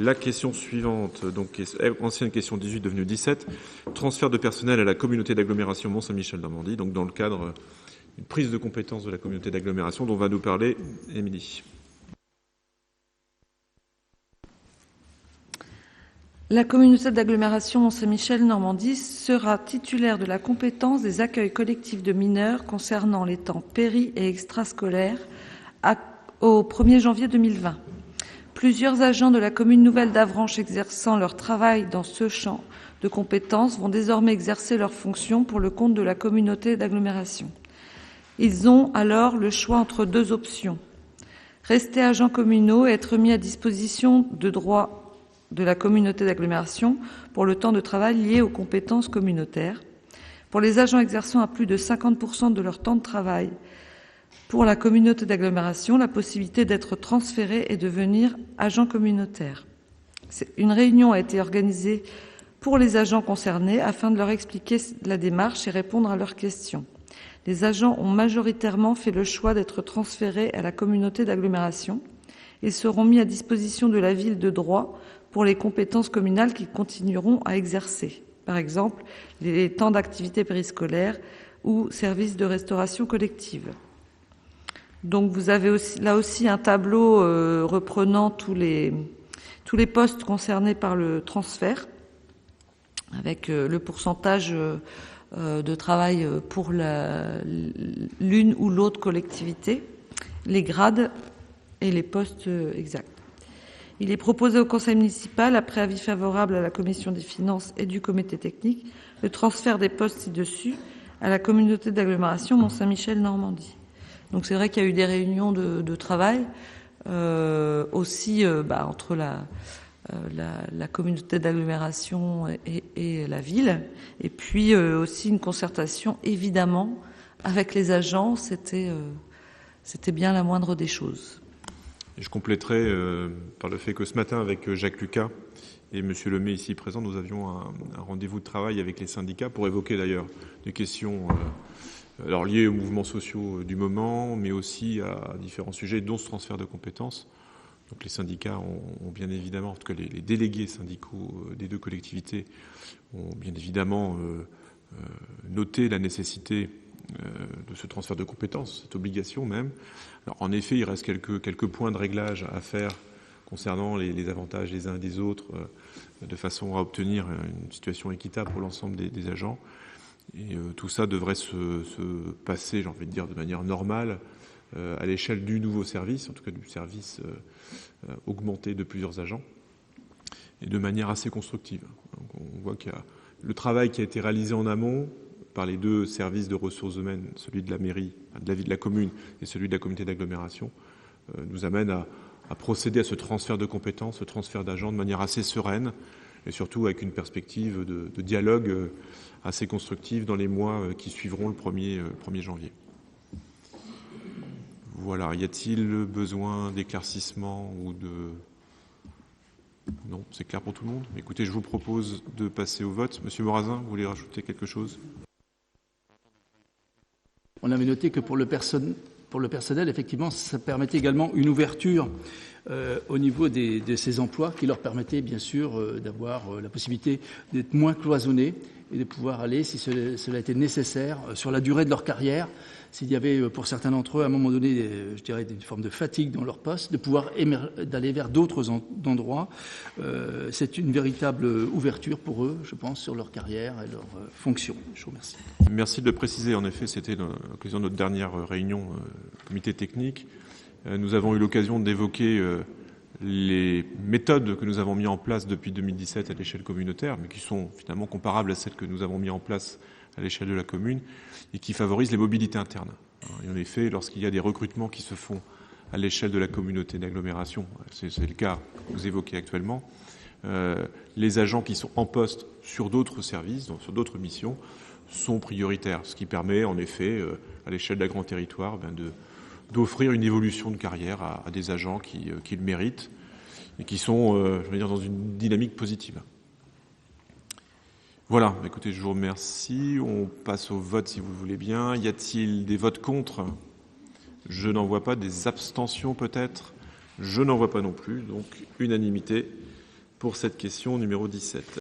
La question suivante, donc ancienne question 18 devenue 17, transfert de personnel à la communauté d'agglomération Mont-Saint-Michel-Normandie, donc dans le cadre d'une prise de compétence de la communauté d'agglomération dont va nous parler Émilie. La communauté d'agglomération Mont-Saint-Michel-Normandie sera titulaire de la compétence des accueils collectifs de mineurs concernant les temps péri- et extrascolaires au 1er janvier 2020. Plusieurs agents de la commune nouvelle d'Avranches exerçant leur travail dans ce champ de compétences vont désormais exercer leurs fonctions pour le compte de la communauté d'agglomération. Ils ont alors le choix entre deux options. Rester agents communaux et être mis à disposition de droit de la communauté d'agglomération pour le temps de travail lié aux compétences communautaires. Pour les agents exerçant à plus de 50% de leur temps de travail pour la communauté d'agglomération, la possibilité d'être transféré et devenir agent communautaire. Une réunion a été organisée pour les agents concernés afin de leur expliquer la démarche et répondre à leurs questions. Les agents ont majoritairement fait le choix d'être transférés à la communauté d'agglomération et seront mis à disposition de la ville de droit pour les compétences communales qu'ils continueront à exercer. Par exemple, les temps d'activité périscolaire ou services de restauration collective. Donc vous avez aussi, là aussi un tableau reprenant tous les postes concernés par le transfert, avec le pourcentage de travail pour l'une ou l'autre collectivité, les grades et les postes exacts. Il est proposé au conseil municipal, après avis favorable à la commission des finances et du comité technique, le transfert des postes ci-dessus à la communauté d'agglomération Mont-Saint-Michel-Normandie. Donc c'est vrai qu'il y a eu des réunions de travail aussi entre la communauté d'agglomération et la ville, et puis aussi une concertation évidemment avec les agents. C'était bien la moindre des choses. Et je compléterai par le fait que ce matin, avec Jacques Lucas et Monsieur Lemay ici présent, nous avions un rendez-vous de travail avec les syndicats pour évoquer d'ailleurs des questions liées aux mouvements sociaux du moment, mais aussi à différents sujets, dont ce transfert de compétences. Donc les syndicats ont bien évidemment, en tout cas les délégués syndicaux des deux collectivités ont bien évidemment noté la nécessité de ce transfert de compétences, cette obligation même. Alors, en effet, il reste quelques points de réglage à faire concernant les avantages des uns et des autres, de façon à obtenir une situation équitable pour l'ensemble des agents. Et tout ça devrait se passer, j'ai envie de dire, de manière normale à l'échelle du nouveau service, en tout cas du service augmenté de plusieurs agents, et de manière assez constructive. Donc, on voit qu'il y a le travail qui a été réalisé en amont par les deux services de ressources humaines, celui de la mairie, de la commune et celui de la communauté d'agglomération, nous amène à procéder à ce transfert de compétences, ce transfert d'agents de manière assez sereine et surtout avec une perspective de dialogue assez constructive dans les mois qui suivront le 1er janvier. Voilà, y a-t-il besoin d'éclaircissement ou de... Non, c'est clair pour tout le monde. Écoutez, je vous propose de passer au vote. Monsieur Morazin, vous voulez rajouter quelque chose ? On avait noté que pour le personnel, effectivement, ça permettait également une ouverture au niveau de ces emplois qui leur permettait, bien sûr, d'avoir la possibilité d'être moins cloisonnés et de pouvoir aller, si cela était nécessaire, sur la durée de leur carrière. S'il y avait, pour certains d'entre eux, à un moment donné, je dirais, une forme de fatigue dans leur poste, de pouvoir d'aller vers d'autres endroits. C'est une véritable ouverture pour eux, je pense, sur leur carrière et leur fonction. Je vous remercie. Merci de le préciser. En effet, c'était l'occasion de notre dernière réunion comité technique. Nous avons eu l'occasion d'évoquer les méthodes que nous avons mises en place depuis 2017 à l'échelle communautaire, mais qui sont finalement comparables à celles que nous avons mises en place à l'échelle de la commune et qui favorisent les mobilités internes. Et en effet, lorsqu'il y a des recrutements qui se font à l'échelle de la communauté d'agglomération, c'est le cas que vous évoquez actuellement, les agents qui sont en poste sur d'autres services, donc sur d'autres missions, sont prioritaires, ce qui permet en effet, à l'échelle d'un grand territoire, d'offrir une évolution de carrière à des agents qui le méritent et qui sont, je veux dire, dans une dynamique positive. Voilà, écoutez, je vous remercie. On passe au vote si vous le voulez bien. Y a-t-il des votes contre ? Je n'en vois pas. Des abstentions peut-être ? Je n'en vois pas non plus. Donc, unanimité. pour cette question numéro 17.